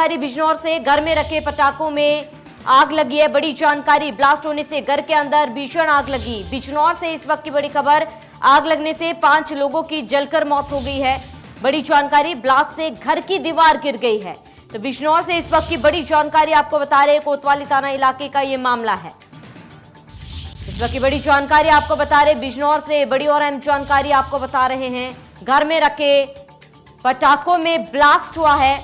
जानकारी बिजनौर से, घर में रखे पटाखों में आग लगी है। बड़ी जानकारी, ब्लास्ट होने से घर के अंदर भीषण आग लगी। बिजनौर से इस वक्त की बड़ी खबर, आग लगने से 5 लोगों की जलकर मौत हो गई है। बड़ी जानकारी, ब्लास्ट से घर की दीवार गिर गई है। तो बिजनौर से इस वक्त की बड़ी जानकारी आपको बता रहे हैं, कोतवाली थाना इलाके का ये मामला है। इस वक्त की बड़ी जानकारी आपको बता रहे, बिजनौर से बड़ी और अहम जानकारी आपको बता रहे हैं। घर में रखे पटाखों में ब्लास्ट हुआ है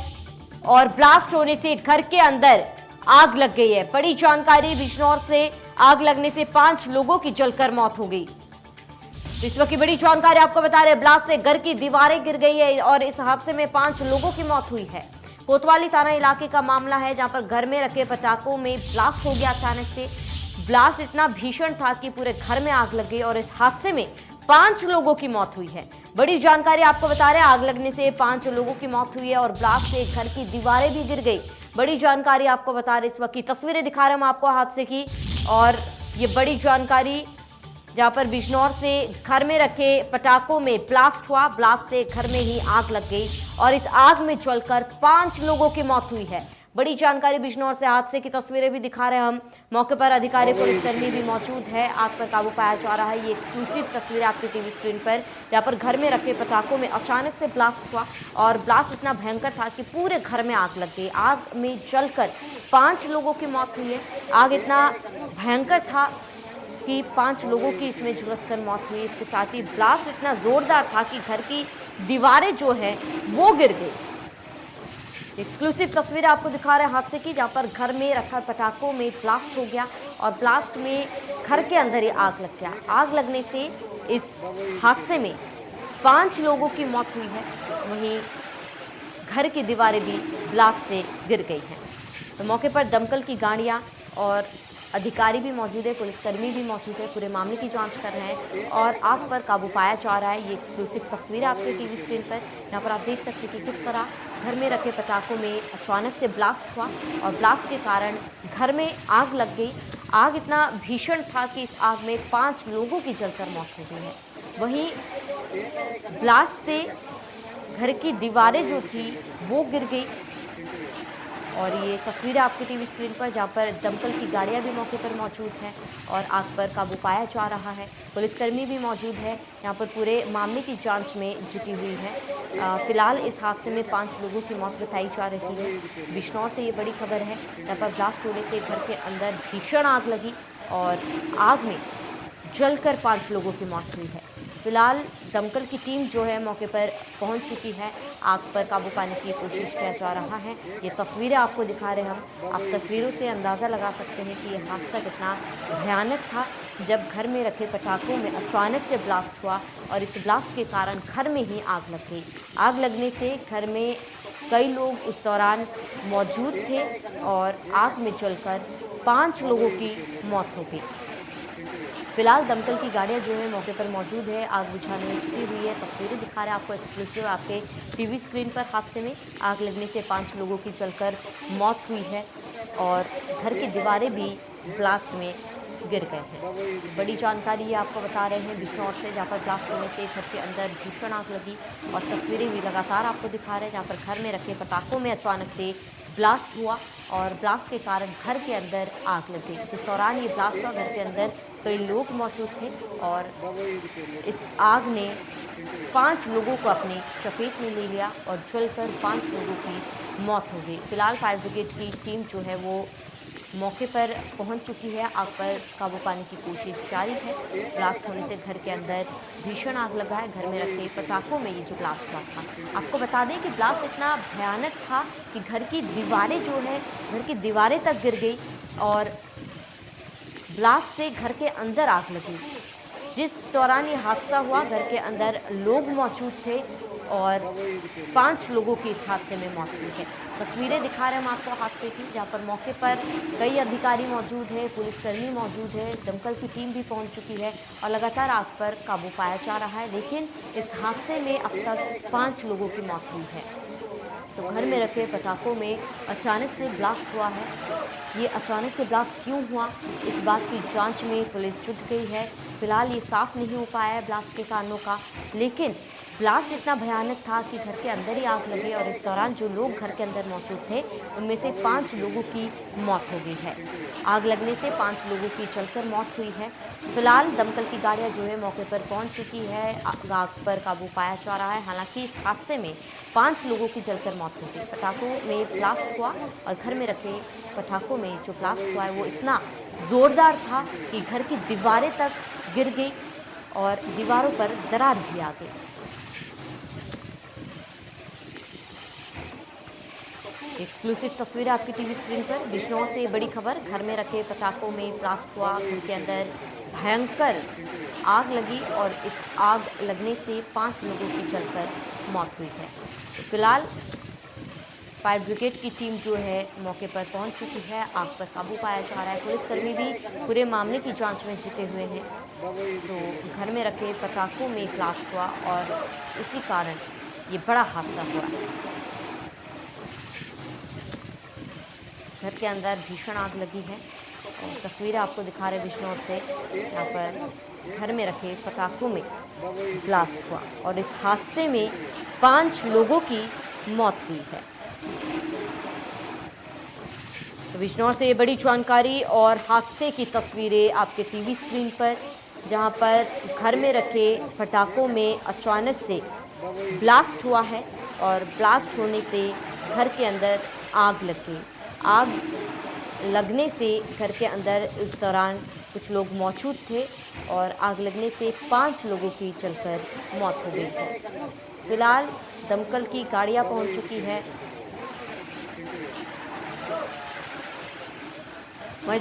और ब्लास्ट होने से घर के अंदर आग लग गई है। बड़ी जानकारी, बिजनौर से आग लगने से 5 लोगों की जलकर मौत हो गई। इस वक्त की बड़ी जानकारी आपको बता रहे, ब्लास्ट से घर की दीवारें गिर गई है और इस हादसे में 5 लोगों की मौत हुई है। कोतवाली थाना इलाके का मामला है, जहां पर घर में रखे पटाखों में ब्लास्ट हो गया। अचानक से ब्लास्ट इतना भीषण था कि पूरे घर में आग लग गई और इस हादसे में 5 लोगों की मौत हुई है। बड़ी जानकारी आपको बता रहे हैं, आग लगने से 5 लोगों की मौत हुई है और ब्लास्ट से घर की दीवारें भी गिर गई। बड़ी जानकारी आपको बता रहे, इस वक्त की तस्वीरें दिखा रहे हम आपको हादसे की। और ये बड़ी जानकारी, जहां पर बिजनौर से घर में रखे पटाखों में ब्लास्ट हुआ, ब्लास्ट से घर में ही आग लग गई और इस आग में जलकर 5 लोगों की मौत हुई है। बड़ी जानकारी, बिजनौर से हादसे की तस्वीरें भी दिखा रहे हैं हम। मौके पर अधिकारी, पुलिसकर्मी भी मौजूद है। आग पर काबू पाया जा रहा है। ये एक्सक्लूसिव तस्वीरें आपके टीवी स्क्रीन पर, जहां पर घर में रखे पटाखों में अचानक से ब्लास्ट हुआ और ब्लास्ट इतना भयंकर था कि पूरे घर में आग लग गई। आग में जलकर 5 लोगों की मौत हुई है। आग इतना भयंकर था कि 5 लोगों की इसमें झुलसकर मौत हुई। इसके साथ ही ब्लास्ट इतना जोरदार था कि घर की दीवारें जो है वो गिर गई। एक्सक्लूसिव तस्वीर आपको दिखा रहे हैं हादसे की, जहां पर घर में रखा पटाखों में ब्लास्ट हो गया और ब्लास्ट में घर के अंदर ही आग लग गया। आग लगने से इस हादसे में 5 लोगों की मौत हुई है। वहीं घर की दीवारें भी ब्लास्ट से गिर गई हैं। तो मौके पर दमकल की गाड़ियां और अधिकारी भी मौजूद है, पुलिसकर्मी भी मौजूद है, पूरे मामले की जांच कर रहे हैं और आग पर काबू पाया जा रहा है। ये एक्सक्लूसिव तस्वीर आपके टीवी स्क्रीन पर, यहाँ पर आप देख सकते हैं कि किस तरह घर में रखे पटाखों में अचानक से ब्लास्ट हुआ और ब्लास्ट के कारण घर में आग लग गई। आग इतना भीषण था कि इस आग में 5 लोगों की जलकर मौत हो गई है। वहीं ब्लास्ट से घर की दीवारें जो थी वो गिर गई और ये तस्वीरें आपकी टीवी स्क्रीन पर, जहां पर दमकल की गाड़ियां भी मौके पर मौजूद हैं और आग पर काबू पाया जा रहा है। पुलिसकर्मी भी मौजूद है, यहां पर पूरे मामले की जांच में जुटी हुई है। फिलहाल इस हादसे में 5 लोगों की मौत बताई जा रही है। बिजनौर से ये बड़ी खबर है, यहाँ पर ब्लास्ट होने से घर के अंदर भीषण आग लगी और आग में जलकर 5 लोगों की मौत हुई है। फिलहाल दमकल की टीम जो है मौके पर पहुंच चुकी है। आग पर काबू पाने की कोशिश किया जा रहा है। ये तस्वीरें आपको दिखा रहे हैं हम। आप तस्वीरों से अंदाज़ा लगा सकते हैं कि यह हादसा कितना भयानक था, जब घर में रखे पटाखों में अचानक से ब्लास्ट हुआ और इस ब्लास्ट के कारण घर में ही आग लग गई। आग लगने से घर में कई लोग उस दौरान मौजूद थे और आग में जलकर 5 लोगों की मौत हो गई। फिलहाल दमकल की गाड़ियां जो है मौके पर मौजूद है, आग बुझाने में जुटी हुई है। तस्वीरें दिखा रहे हैं आपको एक्सक्लूसिव आपके टीवी स्क्रीन पर। हादसे में आग लगने से 5 लोगों की जलकर मौत हुई है और घर की दीवारें भी ब्लास्ट में गिर गए हैं। बड़ी जानकारी ये आपको बता रहे हैं बिजनौर से, जहाँ पर ब्लास्ट होने से घर के अंदर भीषण आग लगी और तस्वीरें भी लगातार आपको दिखा रहे हैं, जहाँ पर घर में रखे पटाखों में अचानक से ब्लास्ट हुआ और ब्लास्ट के कारण घर के अंदर आग लग गई। जिस दौरान ये ब्लास्ट हुआ, घर के अंदर कई लोग मौजूद थे और इस आग ने 5 लोगों को अपनी चपेट में ले लिया और जलकर 5 लोगों की मौत हो गई। फिलहाल फायर ब्रिगेड की टीम जो है वो मौके पर पहुंच चुकी है। आग पर काबू पाने की कोशिश जारी है। ब्लास्ट होने से घर के अंदर भीषण आग लगा है। घर में रखे पटाखों में ये जो ब्लास्ट हुआ था, आपको बता दें कि ब्लास्ट इतना भयानक था कि घर की दीवारें जो है, घर की दीवारें तक गिर गई और ब्लास्ट से घर के अंदर आग लगी। जिस दौरान ये हादसा हुआ, घर के अंदर लोग मौजूद थे और 5 लोगों की इस हादसे में मौत हुई है। तस्वीरें दिखा रहे हैं हम आपको हादसे की, जहां पर मौके पर कई अधिकारी मौजूद है, पुलिसकर्मी मौजूद है, दमकल की टीम भी पहुंच चुकी है और लगातार आग पर काबू पाया जा रहा है। लेकिन इस हादसे में अब तक 5 लोगों की मौत हुई है। तो घर में रखे पटाखों में अचानक से ब्लास्ट हुआ है। ये अचानक से ब्लास्ट क्यों हुआ, इस बात की जांच में पुलिस जुट गई है। फिलहाल ये साफ नहीं हो पाया है ब्लास्ट के कारणों का, लेकिन ब्लास्ट इतना भयानक था कि घर के अंदर ही आग लगी और इस दौरान जो लोग घर के अंदर मौजूद थे उनमें से 5 लोगों की मौत हो गई है। आग लगने से 5 लोगों की जलकर मौत हुई है। फिलहाल दमकल की गाड़ियां जो है मौके पर पहुंच चुकी है, आग पर काबू पाया जा रहा है। हालांकि इस हादसे में 5 लोगों की जलकर मौत हो गई। पटाखों में ब्लास्ट हुआ और घर में रखे पटाखों में जो ब्लास्ट हुआ है वो इतना जोरदार था कि घर की दीवारें तक गिर गई और दीवारों पर दरार भी आ गई। एक्सक्लूसिव तस्वीरें आपकी टीवी स्क्रीन पर। बिजनौर से बड़ी खबर, घर में रखे पटाखों में ब्लास्ट हुआ, घर के अंदर भयंकर आग लगी और इस आग लगने से 5 लोगों की जलकर मौत हुई है। फिलहाल फायर ब्रिगेड की टीम जो है मौके पर पहुंच चुकी है, आग पर काबू पाया जा रहा है। पुलिसकर्मी भी पूरे मामले की जांच में जुटे हुए हैं। तो घर में रखे पटाखों में ब्लास्ट हुआ और इसी कारण ये बड़ा हादसा हुआ है। घर के अंदर भीषण आग लगी है और तस्वीरें आपको दिखा रहे बिजनौर से। यहाँ पर घर में रखे पटाखों में ब्लास्ट हुआ और इस हादसे में 5 लोगों की मौत हुई है। तो बिजनौर से ये बड़ी जानकारी और हादसे की तस्वीरें आपके टीवी स्क्रीन पर, जहां पर घर में रखे पटाखों में अचानक से ब्लास्ट हुआ है और ब्लास्ट होने से घर के अंदर आग लग गई। आग लगने से घर के अंदर इस दौरान कुछ लोग मौजूद थे और आग लगने से 5 लोगों की जलकर मौत हो गई है। फिलहाल दमकल की गाड़ियां पहुंच चुकी है। वहीं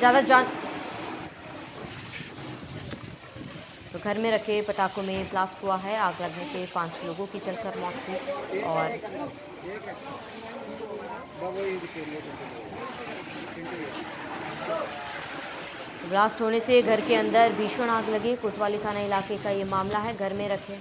तो घर में रखे पटाखों में ब्लास्ट हुआ है, आग लगने से 5 लोगों की जलकर मौत हुई और ब्लास्ट होने से घर के अंदर भीषण आग लगी। कोतवाली थाना इलाके का ये मामला है। घर में रखे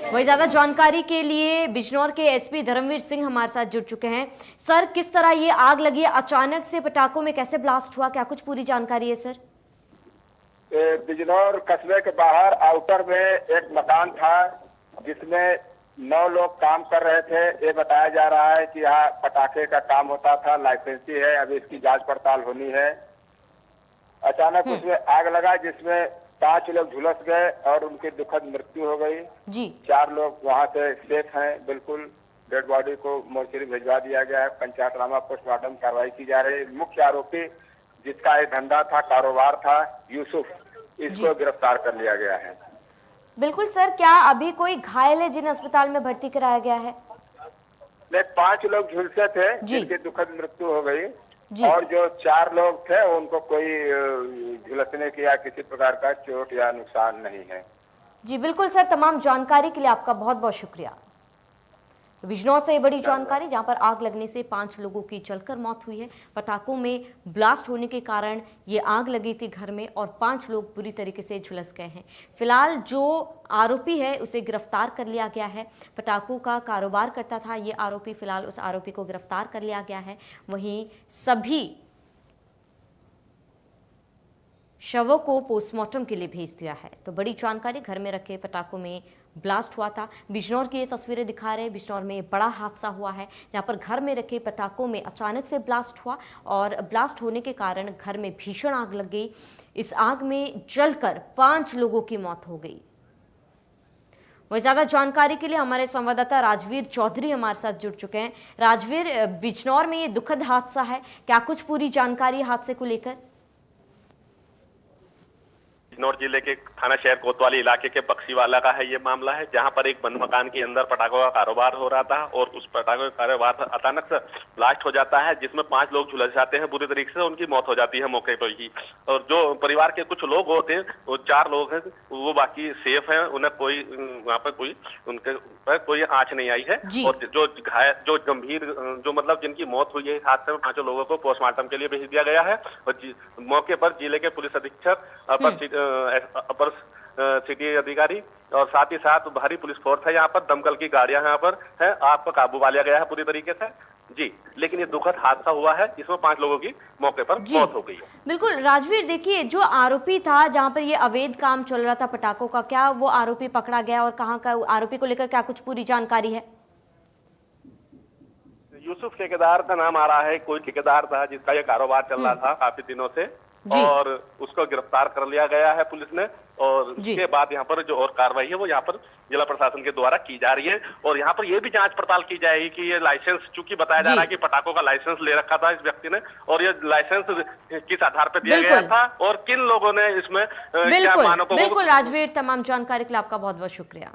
वही ज्यादा जानकारी के लिए बिजनौर के एसपी धर्मवीर सिंह हमारे साथ जुड़ चुके हैं। सर, किस तरह ये आग लगी, अचानक से पटाखों में कैसे ब्लास्ट हुआ, क्या कुछ पूरी जानकारी है सर? बिजनौर कस्बे के बाहर आउटर में एक मकान था जिसमें 9 लोग काम कर रहे थे। ये बताया जा रहा है कि यहाँ पटाखे का काम होता था, लाइसेंसी है, अभी इसकी जांच पड़ताल होनी है। अचानक उसमें आग लगा जिसमें 5 लोग झुलस गए और उनकी दुखद मृत्यु हो गई जी। 4 लोग वहाँ से सेफ हैं, बिल्कुल। डेड बॉडी को मोर्चरी भिजवा दिया गया है। पंचायतनामा पोस्टमार्टम कार्रवाई की जा रही है। मुख्य आरोपी जिसका ये धंधा था, कारोबार था, यूसुफ, इसको गिरफ्तार कर लिया गया है। बिल्कुल सर, क्या अभी कोई घायल है जिन्हें अस्पताल में भर्ती कराया गया है? नहीं, 5 लोग झुलसे थे जिनकी दुखद मृत्यु हो गई और जो 4 लोग थे उनको कोई झुलसने की या किसी प्रकार का चोट या नुकसान नहीं है। जी बिल्कुल सर, तमाम जानकारी के लिए आपका बहुत बहुत शुक्रिया। बिजनौर से ये बड़ी जानकारी, जहां पर आग लगने से 5 लोगों की जलकर मौत हुई है। पटाखों में ब्लास्ट होने के कारण ये आग लगी थी घर में और 5 लोग बुरी तरीके से झुलस गए हैं। फिलहाल जो आरोपी है उसे गिरफ्तार कर लिया गया है। पटाखों का कारोबार करता था ये आरोपी, फिलहाल उस आरोपी को गिरफ्तार कर लिया गया है। वहीं सभी शवों को पोस्टमार्टम के लिए भेज दिया है। तो बड़ी जानकारी, घर में रखे पटाखों में ब्लास्ट हुआ था। बिजनौर की ये तस्वीरें दिखा रहे हैं। बिजनौर में बड़ा हादसा हुआ है जहां पर घर में रखे पटाखों में अचानक से ब्लास्ट हुआ और ब्लास्ट होने के कारण घर में भीषण आग लग गई। इस आग में जलकर 5 लोगों की मौत हो गई। वही ज्यादा जानकारी के लिए हमारे संवाददाता राजवीर चौधरी हमारे साथ जुड़ चुके हैं। राजवीर, बिजनौर में ये दुखद हादसा है, क्या कुछ पूरी जानकारी हादसे को लेकर? बिजनौर जिले के थाना शहर कोतवाली इलाके के बक्सीवाला का है ये मामला है, जहां पर एक बंद मकान के अंदर पटाखों का कारोबार हो रहा था और उस पटाखों का कारोबार अचानक से ब्लास्ट हो जाता है जिसमें 5 लोग झुलस जाते हैं बुरी तरीके से, उनकी मौत हो जाती है मौके पर ही। और जो परिवार के कुछ लोग होते हैं, वो 4 लोग हैं, वो बाकी सेफ हैं, उन्हें कोई वहाँ पर कोई उनके पर कोई आंच नहीं आई है। और जो घायल, जो गंभीर, जो मतलब जिनकी मौत हुई है इस हादसे में, 5 लोगों को पोस्टमार्टम के लिए भेज दिया गया है। और मौके पर जिले के पुलिस अधीक्षक अपर सिटी अधिकारी और साथ ही साथ भारी पुलिस फोर्स है यहाँ पर, दमकल की गाड़ियां यहाँ पर है, आग पर काबू पा लिया गया है पूरी तरीके से। जी, लेकिन ये दुखद हादसा हुआ है, इसमें 5 लोगों की मौके पर मौत हो गई है। बिल्कुल राजवीर, देखिए जो आरोपी था जहां पर ये अवैध काम चल रहा था पटाखों का, क्या वो आरोपी पकड़ा गया और कहां का आरोपी को लेकर क्या कुछ पूरी जानकारी है? यूसुफ ठेकेदार का नाम आ रहा है, कोई ठेकेदार था जिसका ये कारोबार चल रहा था काफी दिनों से, और उसको गिरफ्तार कर लिया गया है पुलिस ने। और इसके बाद यहाँ पर जो और कार्रवाई है वो यहाँ पर जिला प्रशासन के द्वारा की जा रही है, और यहाँ पर ये भी जांच पड़ताल की जाएगी कि ये लाइसेंस, चूंकि बताया जा रहा है कि पटाखों का लाइसेंस ले रखा था इस व्यक्ति ने, और ये लाइसेंस किस आधार पर दिया गया था और किन लोगों ने इसमें क्या मानकों को। बिल्कुल राजवीर, तमाम जानकारी के लिए आपका बहुत बहुत शुक्रिया।